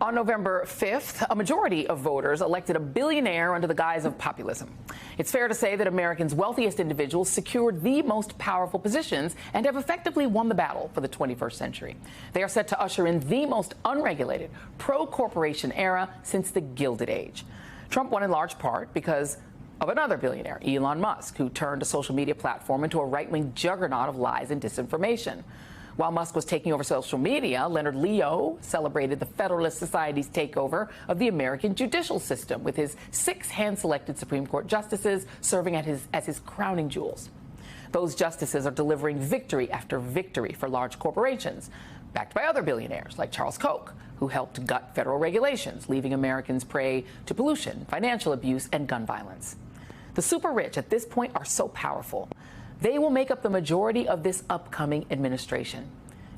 On November 5th, a majority of voters elected a billionaire under the guise of populism. It's fair to say that Americans' wealthiest individuals secured the most powerful positions and have effectively won the battle for the 21st century. They are set to usher in the most unregulated, pro-corporation era since the Gilded Age. Trump won in large part because of another billionaire, Elon Musk, who turned a social media platform into a right-wing juggernaut of lies and disinformation. While Musk was taking over social media, Leonard Leo celebrated the Federalist Society's takeover of the American judicial system, with his 6 hand-selected Supreme Court justices serving as his crowning jewels. Those justices are delivering victory after victory for large corporations, backed by other billionaires like Charles Koch, who helped gut federal regulations, leaving Americans prey to pollution, financial abuse, and gun violence. The super rich at this point are so powerful. They will make up the majority of this upcoming administration.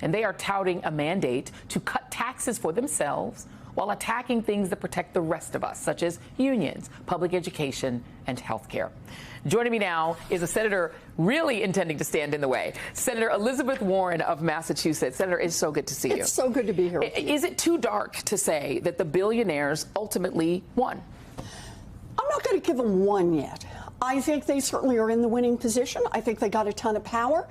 And they are touting a mandate to cut taxes for themselves while attacking things that protect the rest of us, such as unions, public education, and health care. Joining me now is a senator really intending to stand in the way, Senator Elizabeth Warren of Massachusetts. Senator, it's so good to see you. It's so good to be here with you. Is it too dark to say that the billionaires ultimately won? I'm not going to give them one yet. I think they certainly are in the winning position. I think they got a ton of power.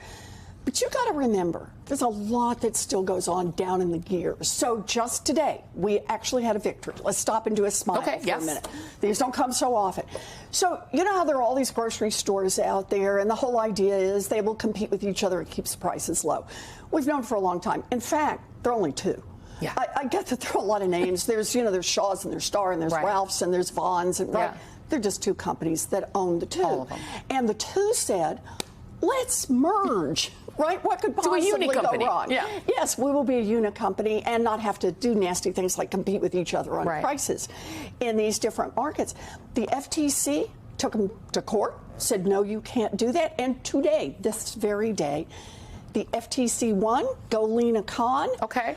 But you got to remember, there's a lot that still goes on down in the gears. So just today, we actually had a victory. Let's stop and do a smile for a minute. These don't come so often. So you know how there are all these grocery stores out there, and the whole idea is they will compete with each other and keeps prices low. We've known for a long time. In fact, there are only 2. Yeah. I get that there are a lot of names. There's, there's Shaw's and there's Star and there's Ralph's and there's Vons and they're just 2 companies that own the 2. All of them. And the 2 said, let's merge, right? What could possibly go wrong? Yeah. Yes, we will be a unit company and not have to do nasty things like compete with each other on prices in these different markets. The FTC took them to court, said, no, you can't do that. And today, this very day, the FTC won. Go Lina Khan. Okay.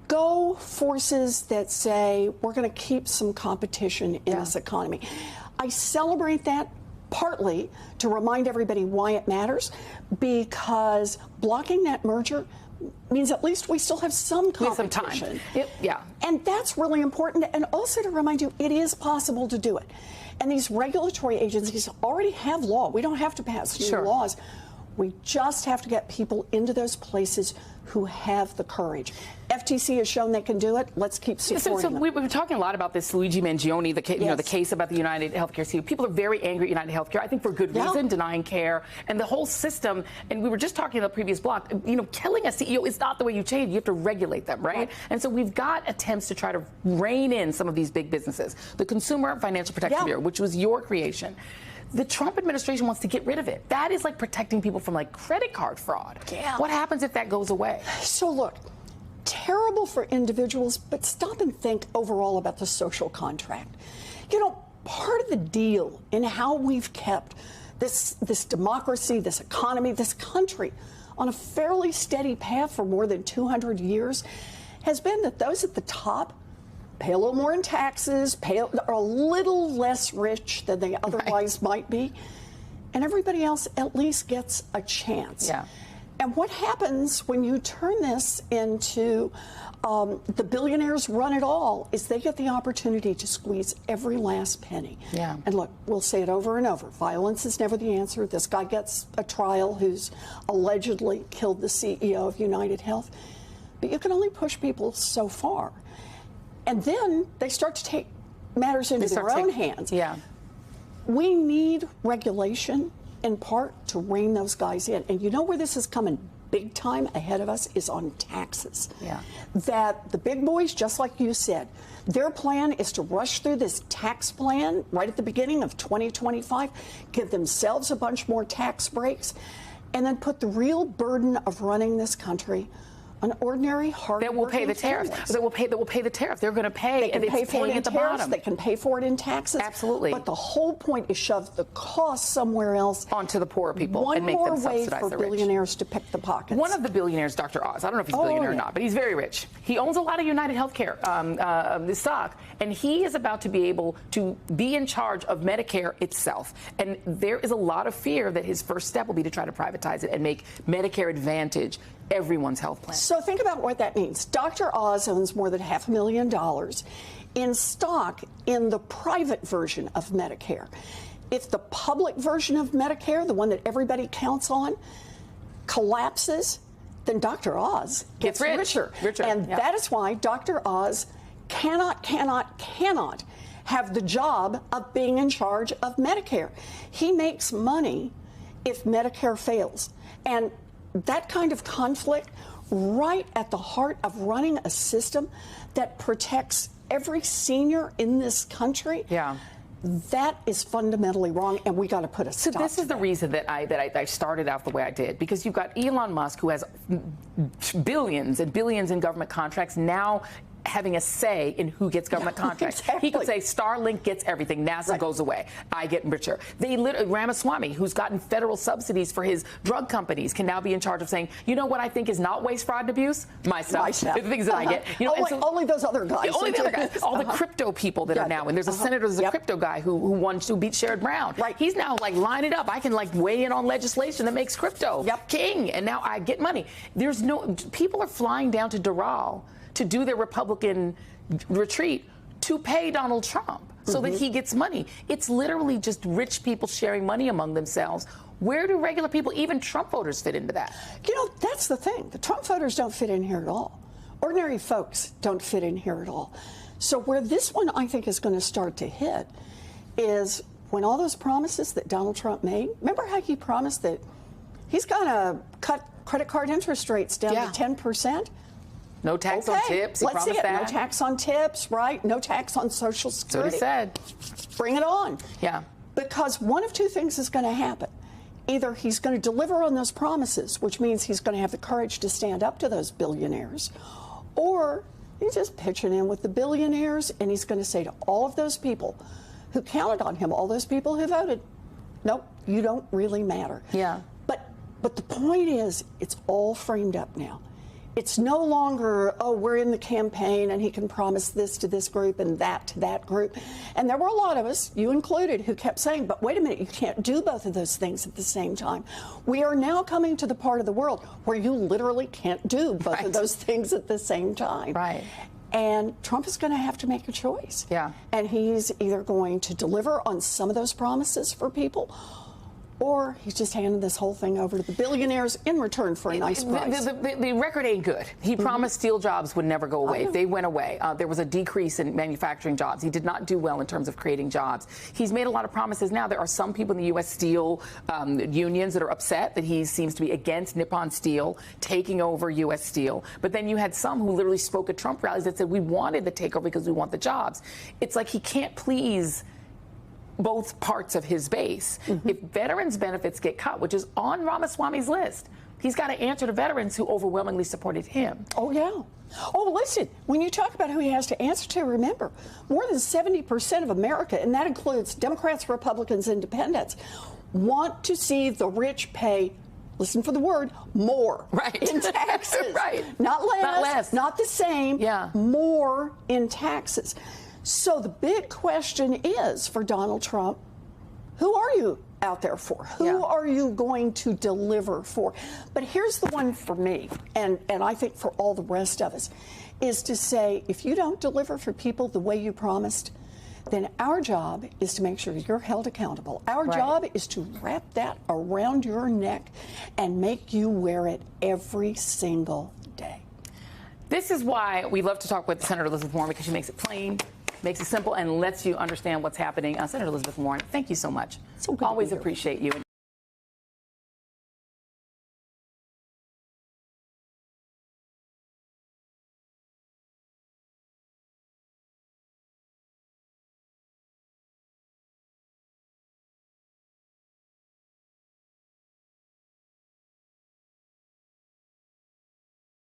Go forces that say we're going to keep some competition in this economy. I celebrate that partly to remind everybody why it matters, because blocking that merger means at least we still have some competition. And that's really important. And also to remind you, it is possible to do it. And these regulatory agencies already have law. We don't have to pass new laws. We just have to get people into those places who have the courage. FTC has shown they can do it. Let's keep supporting them. We've been talking a lot about this Luigi Mangione, the case about the United Healthcare CEO. People are very angry at United Healthcare, I think for good reason, denying care and the whole system. And we were just talking in the previous block, killing a CEO is not the way you change. You have to regulate them, right? And so we've got attempts to try to rein in some of these big businesses. The Consumer Financial Protection Bureau, which was your creation. The Trump administration wants to get rid of it. That is like protecting people from credit card fraud. What happens if that goes away? So look, terrible for individuals, but stop and think overall about the social contract. Part of the deal in how we've kept this democracy, this economy, this country on a fairly steady path for more than 200 years has been that those at the top pay a little more in taxes, are a little less rich than they otherwise might be, and everybody else at least gets a chance. And what happens when you turn this into the billionaires run it all is they get the opportunity to squeeze every last penny. And look, we'll say it over and over. Violence is never the answer. This guy gets a trial who's allegedly killed the CEO of United Health. But you can only push people so far. And then they start to take matters into their own hands. We need regulation, in part, to rein those guys in. And you know where this is coming big time ahead of us is on taxes. That the big boys, just like you said, their plan is to rush through this tax plan right at the beginning of 2025, give themselves a bunch more tax breaks, and then put the real burden of running this country on ordinary, hard-working that will pay the tariffs. That will pay the tariff. They're going to pay. They can pay for it in tariffs. They can pay for it in taxes. Absolutely. But the whole point is shove the cost somewhere else onto the poorer people and make them subsidize the rich. One more way for billionaires to pick the pockets. One of the billionaires, Dr. Oz, I don't know if he's a billionaire or not, but he's very rich. He owns a lot of United Healthcare stock, and he is about to be able to be in charge of Medicare itself. And there is a lot of fear that his first step will be to try to privatize it and make Medicare Advantage everyone's health plan. So think about what that means. Dr. Oz owns more than $500,000 in stock in the private version of Medicare. If the public version of Medicare, the one that everybody counts on, collapses, then Dr. Oz gets richer. And that is why Dr. Oz cannot have the job of being in charge of Medicare. He makes money if Medicare fails. And that kind of conflict, right at the heart of running a system that protects every senior in this country, that is fundamentally wrong, and we got to put a stop to that. So this is the reason that I started out the way I did, because you've got Elon Musk, who has billions and billions in government contracts, now having a say in who gets government contracts. Exactly. He could say Starlink gets everything, NASA goes away, I get richer. Ramaswamy, who's gotten federal subsidies for his drug companies, can now be in charge of saying, you know what I think is not waste, fraud, and abuse? My stuff. The things that I get. You know, only those other guys. Only the other guys. All the crypto people that are now, and there's a senator, there's a crypto guy who beat Sherrod Brown. He's now like, line it up. I can like weigh in on legislation that makes crypto king, and now I get money. There's no, people are flying down to Doral to do their Republican retreat to pay Donald Trump so that he gets money. It's literally just rich people sharing money among themselves. Where do regular people, even Trump voters, fit into that? You know, that's the thing. The Trump voters don't fit in here at all. Ordinary folks don't fit in here at all. So where this one, I think, is going to start to hit is when all those promises that Donald Trump made, remember how he promised that he's going to cut credit card interest rates down to 10%? No tax on tips. He Let's see it. that. No tax on tips, right? No tax on Social Security. So he said. Bring it on. Yeah. Because one of two things is going to happen. Either he's going to deliver on those promises, which means he's going to have the courage to stand up to those billionaires, or he's just pitching in with the billionaires, and he's going to say to all of those people who counted on him, all those people who voted, nope, you don't really matter. Yeah. But the point is, it's all framed up now. It's no longer, oh, we're in the campaign and he can promise this to this group and that to that group. And there were a lot of us, you included, who kept saying, but wait a minute, you can't do both of those things at the same time. We are now coming to the part of the world where you literally can't do both of those things at the same time. Right. And Trump is going to have to make a choice. Yeah. And he's either going to deliver on some of those promises for people, or he's just handing this whole thing over to the billionaires in return for a nice price. The record ain't good. He promised steel jobs would never go away. They went away. There was a decrease in manufacturing jobs. He did not do well in terms of creating jobs. He's made a lot of promises now. There are some people in the U.S. steel unions that are upset that he seems to be against Nippon Steel taking over U.S. Steel. But then you had some who literally spoke at Trump rallies that said, we wanted the takeover because we want the jobs. It's like he can't please both parts of his base. If veterans' benefits get cut, which is on Ramaswamy's list, he's got to answer to veterans who overwhelmingly supported him. Oh, yeah. Oh, listen, when you talk about who he has to answer to, remember, more than 70% of America, and that includes Democrats, Republicans, Independents, want to see the rich pay, listen for the word, more in taxes. Not less, not the same, more in taxes. So the big question is for Donald Trump, who are you out there for? Who are you going to deliver for? But here's the one for me, and I think for all the rest of us, is to say, if you don't deliver for people the way you promised, then our job is to make sure you're held accountable. Our job is to wrap that around your neck and make you wear it every single day. This is why we love to talk with Senator Elizabeth Warren, because she makes it plain, makes it simple, and lets you understand what's happening. Senator Elizabeth Warren, thank you so much. So good Always to be here. appreciate you.